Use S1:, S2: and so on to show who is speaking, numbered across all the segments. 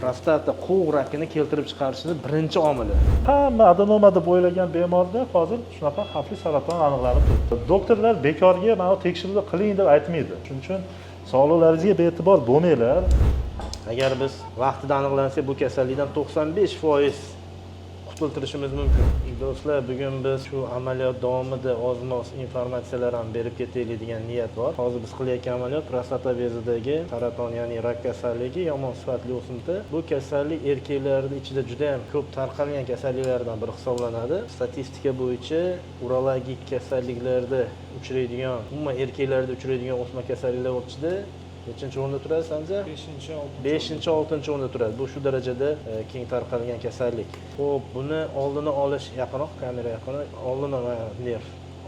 S1: Prostata qo'g' rakini keltirib chiqarishni birinchi omili.
S2: Hamma adenoma deb o'ylagan bemorda hozir shunaqa xavfli saraton aniqlanib turibdi. Doktorlar bekorga mana tekshiruvni qiling deb aytmaydi. Shuning uchun sog'liqlaringizga bee'tibor bo'lmanglar.
S1: Agar biz vaqtida aniqlansa, bu kasallikdan 95% qutultirishimiz mumkin. Do'stlar, bugun biz shu amaliyot davomida oz-moz informatsiyalar ham berib ketaylik degan niyat bor. Hozir biz qilayotgan amaliyot prostata bezidagi saraton, ya'ni rak kasalligi, yomon sifatli o'simta. Bu kasallik erkaklarning ichida juda ham ko'p tarqalgan kasalliklardan biri hisoblanadi. Statistika bo'yicha urologik kasalliklarda uchraydigan, umuman erkaklarda uchraydigan o'sma kasalliklar ichida nechinchi o'rinda turadi Sanjar? 5-6 o'rinda turadi. Bu shu darajada keng tarqalgan kasallik. Xo'p, buni oldini olish, yaqinroq kamera yaqinroq,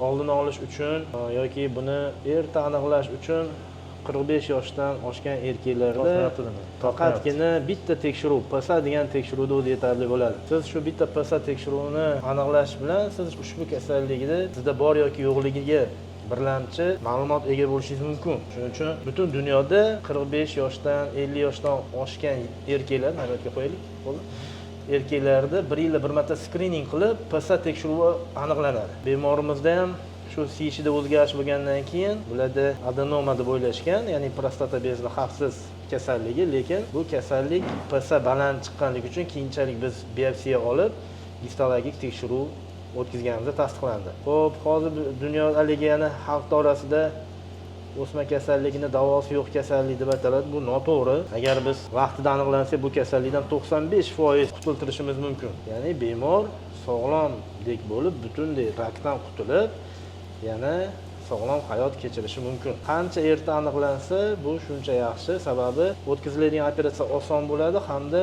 S1: oldini olish uchun yoki buni erta aniqlash uchun 45 yoshdan oshgan erkaklarda faqatgina bitta tekshiruv, PSA degan tekshiruvda o'zi yetarli bo'ladi. Siz shu bitta PSA tekshiruvini aniqlash bilan siz ushbu kasallikni sizda bor yoki yo'qligiga birlamchi ma'lumot ega bo'lishingiz mumkin. Shuning uchun butun dunyoda 45 yoshdan 50 yoshdan oshgan erkaklar, navbatga qo'yaylik, bo'ldi. Erkaklarda 1 yilda bir marta skrining qilib, PSA tekshiruvi aniqlanadi. Bemorimizda ham shu CIShda o'zgarish bo'lgandan keyin bularda adenoma deb o'ylashgan, ya'ni prostata bezida xavfsiz kasalligi, lekin bu kasallik PSA baland chiqqanligi uchun keyinchalik biz biopsiya olib, histologik tekshiruv o'tkazganimizda tasdiqlandi. Xo'p, hozir dunyo haligi yana xalq orasida o'sma kasalligini davosi yo'q kasallik deb ataladi. Bu noto'g'ri. Agar biz vaqtida aniqlansa, bu kasallikdan 95% qutultirishimiz mumkin. Ya'ni bemor sog'lomdek bo'lib, butunlay rakdan qutulib, yana sog'lom hayot kechirishi mumkin. Qancha erta aniqlansa, bu shuncha yaxshi. Sababi o'tkaziladigan operatsiya oson bo'ladi hamda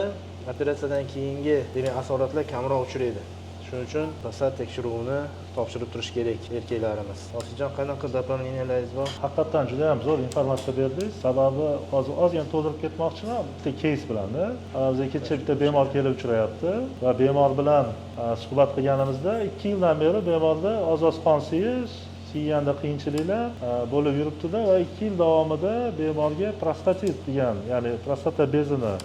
S1: operatsiyadan keyingi asoratlar kamroq uchraydi. Shuning uchun PSA tekshiruvini topshirib turish kerak erkaklarimiz. Hozirjon qanaqa doполненияларingiz bor?
S2: Haqiqatan juda ham zo'r informatsiya berdingiz. Sababi hozir ozgina to'ldirib ketmoqchiman. Bitta keys bilan-da. Bizga kecha bitta bemor kelib uchrayapti va bemor bilan suhbat qilganimizda 2 yildan beri bemorda oz-oz qon siyish, siyganda qiyinchiliklar bo'lib yuribdi-da va 2 yil davomida bemorga prostatit degan, ya'ni prostata bezini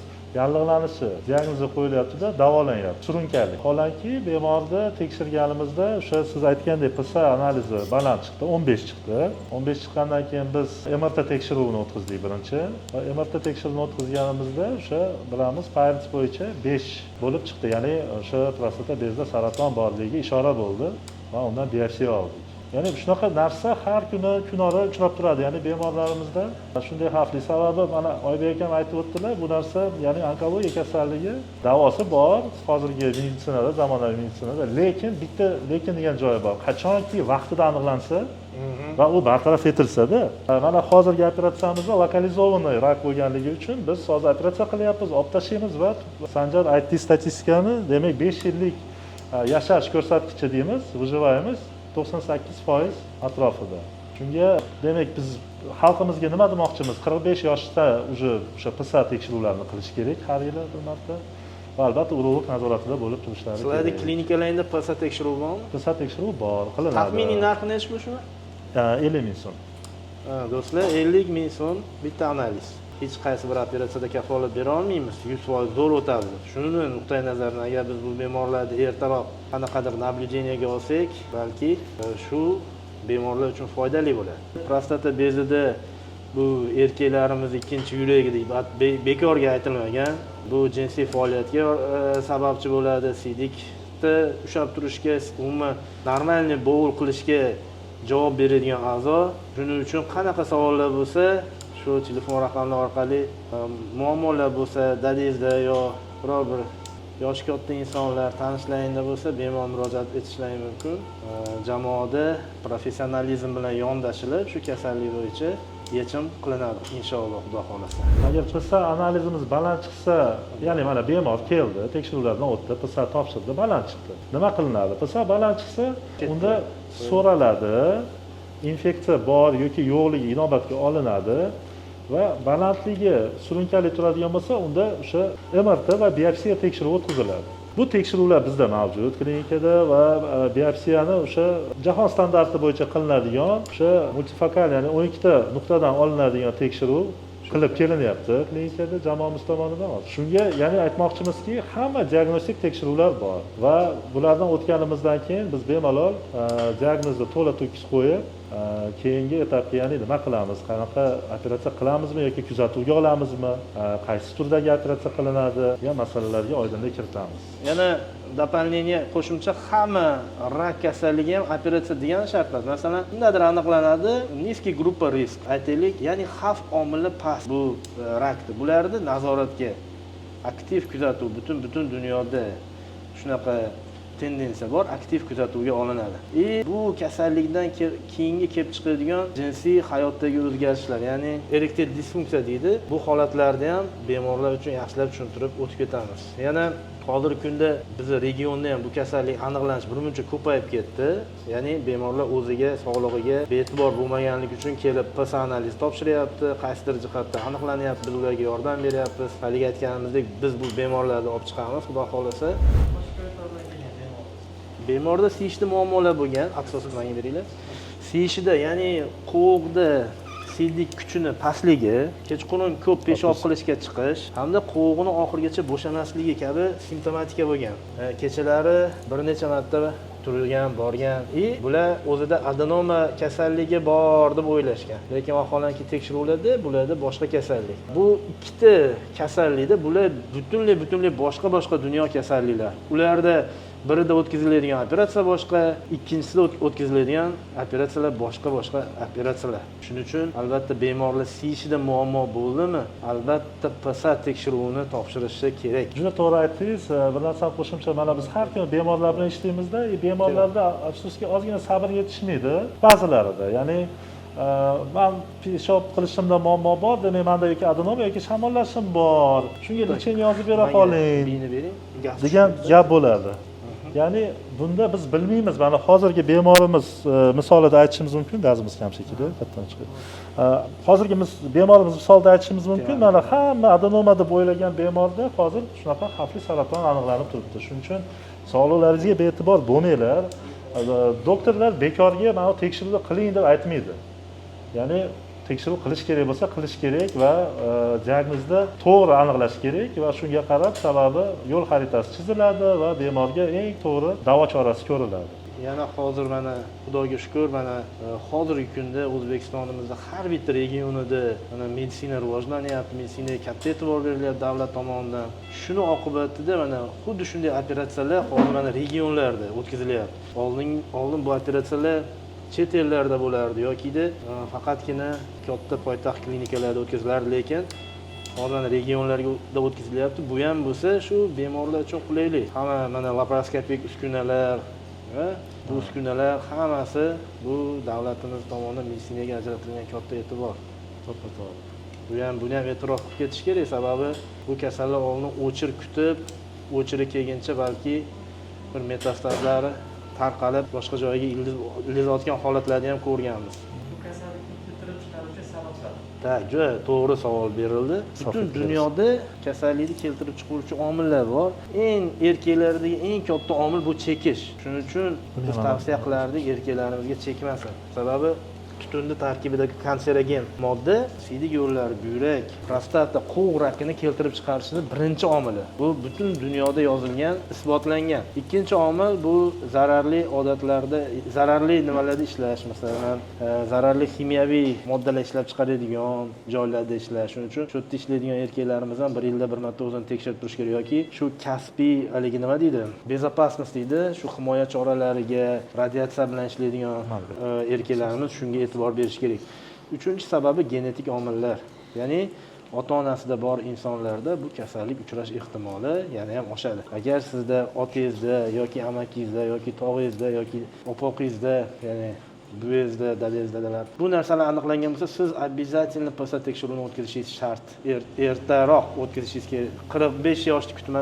S2: yallig'lanishi diagnozi qo'yilyapti-da, davolanyapti, surunkali. Holanki bemorni tekshirganimizda o'sha siz aytgandek PSA analizi baland chiqdi, 15 chiqdi. 15 chiqqandan keyin biz MRT tekshiruvini o'tkazdik birinchi. Va MRT tekshiruvini o'tkazganimizda o'sha bilamiz, Payers bo'yicha 5 bo'lib chiqdi. Ya'ni o'sha prostata bezida saraton borligiga ishora bo'ldi va undan biopsiya oldik. Ya'ni shunaqa narsa har kuni kunora uchrab turadi. Ya'ni bemorlarimizda shunday xavfli sababi mana Oybek akam aytib o'tdilar, bu narsa ya'ni onkologiya kasalligi davosi bor hozirgi meditsinada, zamonaviy meditsinada, lekin bitta lekin degan joyi bor. Qachonki vaqtida aniqlansa va u bartaraf etilsa-da, mana hozirgi operatsiyamizda lokalizovanный rak bo'lganligi uchun biz hozir operatsiya qilyapmiz, olib tashlaymiz va Sanjar aytdi statistikani, demak 5 yillik yashash ko'rsatkichi deymiz, выживаемость 98% atrofida. Shunga demak biz xalqimizga nima demoqchimiz? 45 yoshda o'sha PSA tekshiruvlarini qilish kerak har yili bir marta. Va albatta urolog nazoratida bo'lib turishlari kerak.
S1: Sizlarning klinikalarda PSA tekshiruvi bormi?
S2: PSA tekshiruvi bor, qilinadi.
S1: Taxminiy narxi necha bu shu?
S2: 50 ming so'm.
S1: Do'stlar, 50 ming so'm bitta analiz. Hech qaysi bir operatsiyada kafolat bera olmaymiz. 100% zo'r o'tadi. Shuni nuqtai nazardan agar biz bu bemorlarni ertaroq qanaqadir naблюдениyaga olsak, balki shu bemorlar uchun foydali bo'ladi. Prostata bezida bu erkaklarimiz ikkinchi yuragi deb bekorga aytilmagan. Bu jinsiy faoliyatga sababchi bo'ladi, siydikda ushlab turishga, umuman normalniy bovul qilishga javob beradigan a'zo. Shuning uchun qanaqa savollar bo'lsa, shu telefon raqamlari orqali muammolar bo'lsa, dadangizda yo biror bir yoshi katta insonlar, tanishlaringda bo'lsa, bemalol murojaat etishlari mumkin. Jamoada professionalizm bilan yondashilib, shu kasallik bo'yicha yechim qilinadi inshaalloh, xudo xolasa.
S2: Agar PSA analizimiz baland chiqsa, ya'ni mana bemor keldi, tekshiruvlardan o'tdi, PSA topshirdi, baland chiqdi. Nima qilinadi? PSA baland chiqsa, unda so'raladi, infeksiya bor yoki yo'qligi inobatga olinadi va balandligi surunkali turadigan bo'lsa, unda o'sha MRT va biopsiya tekshiruvi o'tkaziladi. Bu tekshiruvlar bizda mavjud klinikada va biopsiyani o'sha jahon standarti bo'yicha qilinadigan, o'sha multifokal, ya'ni 12 ta nuqtadan olinadigan tekshiruv qilib kelinyapti klinikada jamoamiz tomonidan. Shunga ya'ni aytmoqchimizki, hamma diagnostik tekshiruvlar bor va bulardan o'tganimizdan keyin biz bemalol diagnozni to'la to'kis qo'yib, keyingi etapga ya'ni nima qilamiz, qanaqa operatsiya qilamizmi yoki kuzatuvga olamizmi, qaysi turdagi operatsiya qilinadi degan masalalarga oydinlik kiritamiz.
S1: Yana дополнение qo'shimcha hamma rak kasalligi ham operatsiya degan shart emas. Masalan, nimadir aniqlanadi, nizkiy gruppa risk aytaylik, ya'ni xavf omili past bu rakdir. Bularni nazoratga, aktiv kuzatuv butun dunyoda shunaqa tendensiya bor, aktiv kuzatuvga olinadi. Bu kasallikdan keyingi kelib chiqadigan jinsiy hayotdagi o'zgarishlar, ya'ni erektil disfunksiya deydi. Bu holatlarni ham bemorlar uchun yaxshilab tushuntirib o'tib ketamiz. Yana hozirgi kunda bizning regionda ham bu kasallik aniqlanish birmuncha ko'payib ketdi. Ya'ni bemorlar o'ziga, sog'lig'iga be'tibor bo'lmaganligi uchun kelib PS analiz topshiryapti, qaysidir jihatdan aniqlanyapti, biz ularga yordam beryapmiz. Haligi aytganimizdek, biz bu bemorlarni olib chiqamiz, xudo xolasa. Bemorda siyishda muammolar bo'lgan, asosan menga beringlar. Siyishida, ya'ni qovoqda siydik kuchini pastligi, kechqurun ko'p peshob qilishga chiqish hamda qovoqning oxirigacha bo'shamasligi kabi simptomatika bo'lgan. Kechalari bir necha marta turgan, borgan. Bular o'zida adenoma kasalligi bor deb o'ylashgan. Lekin vaholanki tekshiruvlarda bularda boshqa kasallik. Bu ikkita kasallikda bular butunlay boshqa dunyo kasalliklar. Ularda birida o'tkaziladigan operatsiya boshqa, ikkinchisida o'tkaziladigan operatsiyalar boshqa operatsiyalar. Shuning uchun albatta bemorlar siyishida muammo bo'ldimi, albatta PSA tekshiruvini topshirishi kerak.
S2: Juda to'g'ri aytdingiz. Bir narsa qo'shimcha, mana biz har kuni bemorlar bilan ishlaymiz-da, bemorlarda afsuski ozgina sabr yetishmaydi ba'zilarida. Ya'ni men peshob qilishimda muammo bor, demak menda yoki adenoma yoki shamollashim bor. Shunga lecheniya yozib bera qoling degan gap bo'ladi. Ya'ni bunda biz bilmaymiz. Mana hozirgi bemorimiz misolida aytishimiz mumkin, gazimiz kam shekilli, kattadan chiqadi. Hozirgi bemorimiz misolida aytishimiz mumkin. Mana hamma adenoma deb o'ylagan bemorda hozir shunaqa xavfli saraton aniqlanib turibdi. Shuning uchun sog'liqlaringizga be'tibor bo'lmanglar. Doktorlar bekorga mana tekshiruvni qiling deb aytmaydi. Ya'ni tekshiruv qilish kerak bo'lsa qilish kerak va diagnozni to'g'ri aniqlash kerak va shunga qarab sababi yo'l xaritasi chiziladi va bemorga eng to'g'ri davo chorasi ko'riladi.
S1: Yana hozir mana Xudoga shukr, mana hozirgi kunda O'zbekistonimizda har bitta regionida mana meditsina rivojlanyapti, meditsinaga katta e'tibor berilyapti davlat tomonidan. Shuni oqibatida mana xuddi shunday operatsiyalar hozir mana regionlarda o'tkazilyapti. Oldin bu operatsiyalar chet ellarda bo'lardi yoki faqatgina katta poytaxt klinikalarda o'tkazilardi, lekin hozir regionlarga o'tkazilyapti. Bu ham bo'lsa shu bemorlar uchun qulaylik. Hamma mana laparoskopik uskunalar va bu uskunalar hammasi bu davlatimiz tomonidan meditsinaga ajratilgan katta e'tibor. Buni ham e'tirof qilib ketish kerak, sababi bu kasallar oldin o'chir kutib, o'chiri kelguncha balki bir metastazlari tarqalib boshqa joyga ilizotgan holatlarni ham ko'rganmiz.
S3: Bu kasallikni keltirib chiqaruvchi sabablar.
S1: Juda to'g'ri savol berildi. Butun dunyoda kasallikni keltirib chiqaruvchi omillar bor. Erkaklardagi eng katta omil bu chekish. Shuning uchun biz tavsiya qilardik erkaklarimizga chekmasin. Sababi tutunni tarkibidagi kanserogen modda siydik yo'llari, buyrak, prostata, qo'g' rakini keltirib chiqarishning birinchi omili. Bu butun dunyoda yozilgan, isbotlangan. Ikkinchi omil bu zararli odatlarda, zararli nimalarda ishlash, masalan, zararli kimyoviy moddalar ishlab chiqaradigan joylarda ishlash. Shuning uchun shu yerda ishlaydigan erkaklarimiz ham bir yilda bir marta o'zini tekshirib turish kerak yoki shu kasbiy haligi nima deydi? Bezopasnost deydi, shu himoya choralariga, radiatsiya bilan ishlaydigan erkaklarimiz shunga e'tibor berish kerak. Uchinchi sababi genetik omillar. Ya'ni ota-onasida bor insonlarda bu kasallik uchrash ehtimoli yana ham oshadi. Agar sizda otangizda yoki amakingizda yoki tog'ingizda yoki opoqingizda, ya'ni buvangizda, dadangizda bu narsalar aniqlangan bo'lsa, siz обязательно PSA tekshiruvini o'tkazishingiz shart. Ertaroq o'tkazishingiz kerak. 45 yoshni kutma,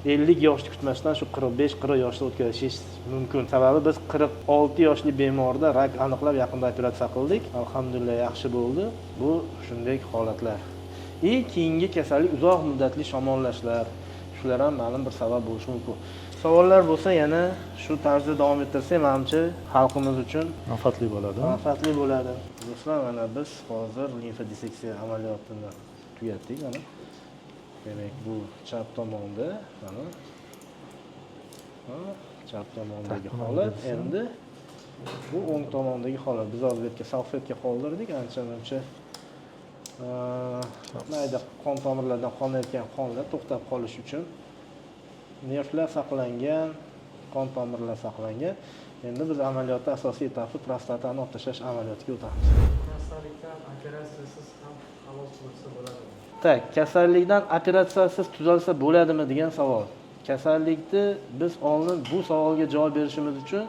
S1: 50 yoshni kutmasdan shu 45-40 yoshda o'tkazishingiz mumkin. Sababi biz 46 yoshli bemorda rak aniqlab yaqinda operatsiya qildik. Alhamdulillah yaxshi bo'ldi. Bu shunday holatlar. Keyingi kasallik uzoq muddatli shamollashlar. Shular ham ma'lum bir sabab bo'lishi mumkin. Savollar bo'lsa yana shu tarzda davom ettirsak, menimcha xalqimiz uchun
S2: manfaatli bo'ladi.
S1: Manfaatli bo'ladi. Do'stlar, mana biz hozir limfa disseksiya amaliyotini tugatdik mana. Demak, bu chap tomonda mana. Chap tomondagi holat, endi bu o'ng tomondagi holat. Biz hozir bu yerga salfetka qoldirdik, ancha-muncha mayda qon tomirlardan qonayotgan qonlar to'xtab qolish uchun nervlar saqlangan, qon tomirlar saqlangan. Endi biz amaliyotda asosiy etapi prostatani olib tashlash amaliyotiga o'tamiz.
S3: Kasallikdan operatsiyasiz ham xalos bo'lsa bo'ladimi?
S1: Tak, kasallikdan operatsiyasiz tuzalsa bo'ladimi degan savol. Kasallikni biz oldin bu savolga javob berishimiz uchun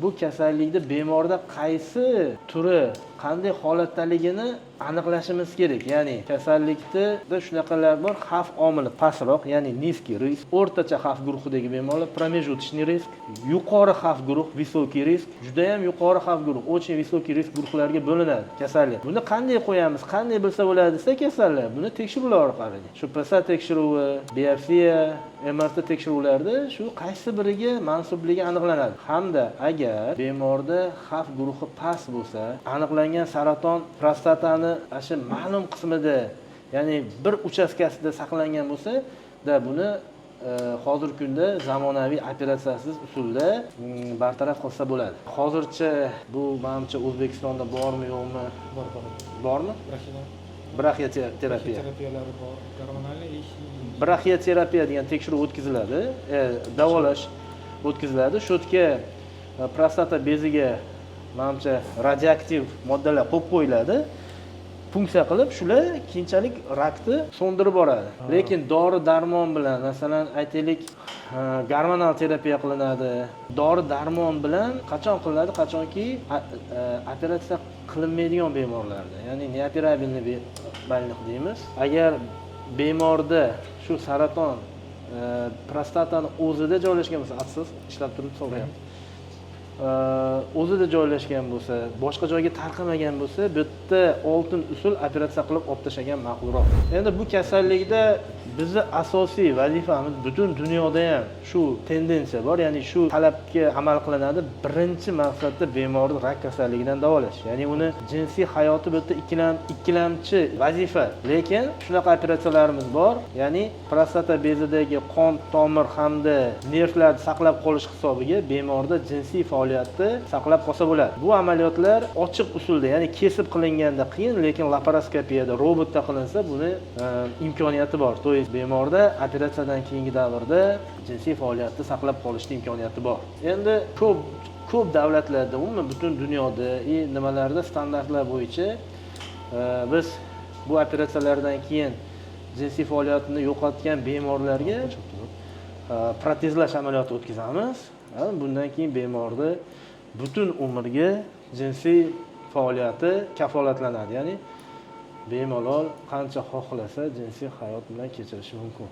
S1: bu kasallikni bemorda qaysi turi, qanday holatdaligini aniqlashimiz kerak. Ya'ni kasallikda shunaqalar bor, xavf omili pastroq, ya'ni nizkiy risk, o'rtacha xavf guruhidagi bemorlar, pромежуточный risk, yuqori xavf guruh, высокий risk, juda ham yuqori xavf guruh, очень высокий risk guruhlariga bo'linadi kasallik. Buni qanday qo'yamiz, qanday bilsa bo'ladi desa kasallar, buni tekshiruvlar orqali. Shu PSA tekshiruvi, biopsiya, MRT tekshiruvlarda shu qaysi biriga mansubligi aniqlanadi. Hamda agar bemorda xavf guruhi past bo'lsa, aniqlangan saraton prostatani shu ma'lum qismida, ya'ni bir uchastkasida saqlangan bo'lsa, buni hozirgi kunda zamonaviy operatsiyasiz usulda bartaraf qilsa bo'ladi. Hozircha bu menimcha O'zbekistonda bormi, yo'qmi? Bormi? Braxioterapiya.
S3: Terapiyalari bor, gormonal
S1: Braxioterapiya degan tekshiruv o'tkaziladi, davolash o'tkaziladi. Shu yerga prostata beziga menimcha radioaktiv moddalar qo'yib qo'yiladi. Funksiya qilib, shular keyinchalik rakni so'ndirib boradi. Lekin dori-darmon bilan, masalan, aytaylik, gormonal terapiya qilinadi. Dori-darmon bilan qachon qilinadi? Qachonki operatsiya qilinmaydigan bemorlarda, ya'ni neoperabilniy больных deymiz. Agar bemorda shu saraton prostatani o'zida joylashgan bo'lsa, afsus, ishlab turib so'rayapti. O'zida joylashgan bo'lsa, boshqa joyga tarqamagan bo'lsa, bu yerda oltin usul operatsiya qilib olib tashlagan ma'qulroq. Endi bu kasallikda bizning asosiy vazifamiz, butun dunyoda ham shu tendensiya bor, ya'ni shu talabga amal qilinadi. Birinchi maqsadda bemorni rak kasalligidan davolash. Ya'ni uni jinsiy hayoti bu yerda ikkilamchi vazifa. Lekin shunaqa operatsiyalarimiz bor, ya'ni prostata bezidagi qon tomir hamda nervlarni saqlab qolish hisobiga bemorda jinsiy faoliyatni saqlab qolsa bo'ladi. Bu amaliyotlar ochiq usulda, ya'ni kesib qilinganda qiyin, lekin laparoskopiyada, robotda qilinsa buni imkoniyati bor. To есть bemorda operatsiyadan keyingi davrda jinsiy faoliyatni saqlab qolishning imkoniyati bor. Endi ko'p davlatlarda, umuman butun dunyoda nimalarda standartlar bo'yicha biz bu operatsiyalardan keyin jinsiy faoliyatini yo'qotgan bemorlarga protezlash amaliyoti o'tkazamiz. Bundan keyin bemorda butun umrga jinsiy faoliyati kafolatlanadi. Ya'ni bemalol qancha xohlasa jinsiy hayot bilan kechirishi mumkin.